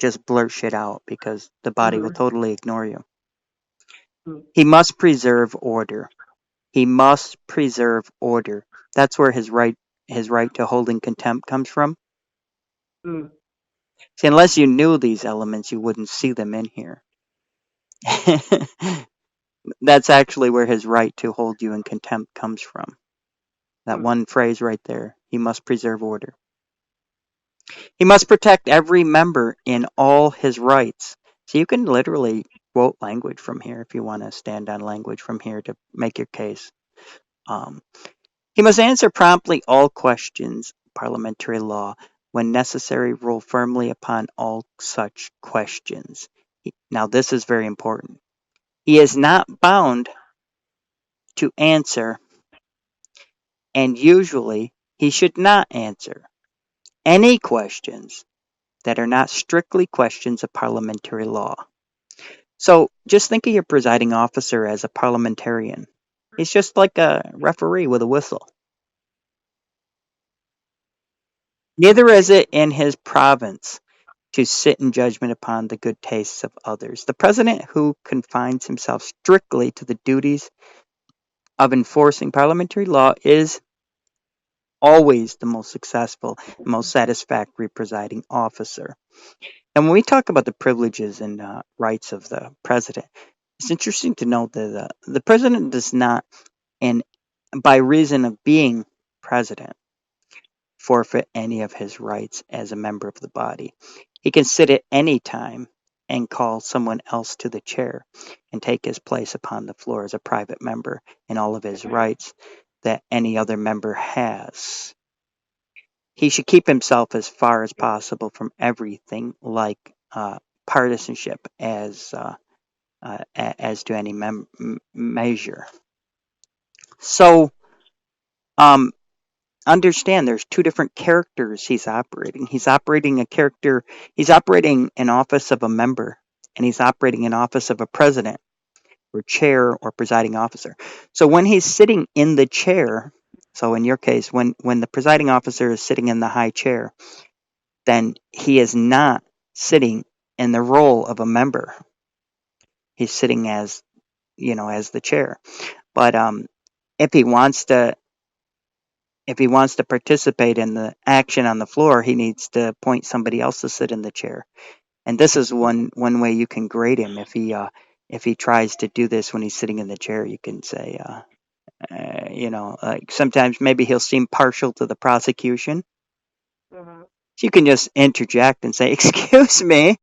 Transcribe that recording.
just blurt shit out because the body will totally ignore you. Mm. He must preserve order. He must preserve order. That's where his right to hold in contempt comes from. Mm. See, unless you knew these elements, you wouldn't see them in here. That's actually where his right to hold you in contempt comes from. That one phrase right there. He must preserve order. He must protect every member in all his rights. So you can literally quote language from here if you want to stand on language from here to make your case. He must answer promptly all questions, parliamentary law, when necessary, rule firmly upon all such questions. Now, this is very important. He is not bound to answer, and usually he should not answer any questions that are not strictly questions of parliamentary law. So just think of your presiding officer as a parliamentarian. He's just like a referee with a whistle. Neither is it in his province to sit in judgment upon the good tastes of others. The president who confines himself strictly to the duties of enforcing parliamentary law is always the most successful, most satisfactory presiding officer. And when we talk about the privileges and rights of the president, it's interesting to note that the president does not, and by reason of being president, forfeit any of his rights as a member of the body. He can sit at any time and call someone else to the chair and take his place upon the floor as a private member in all of his rights that any other member has. He should keep himself as far as possible from everything like partisanship as to any measure. So, understand there's two different characters he's operating. He's operating an office of a member, and he's operating an office of a president or chair or presiding officer. So when he's sitting in the chair, so in your case, when the presiding officer is sitting in the high chair, then he is not sitting in the role of a member. He's sitting as the chair. But if he wants to participate in the action on the floor, he needs to appoint somebody else to sit in the chair. And this is one way you can grade him. If he tries to do this when he's sitting in the chair, you can say, like sometimes maybe he'll seem partial to the prosecution. So you can just interject and say, "Excuse me,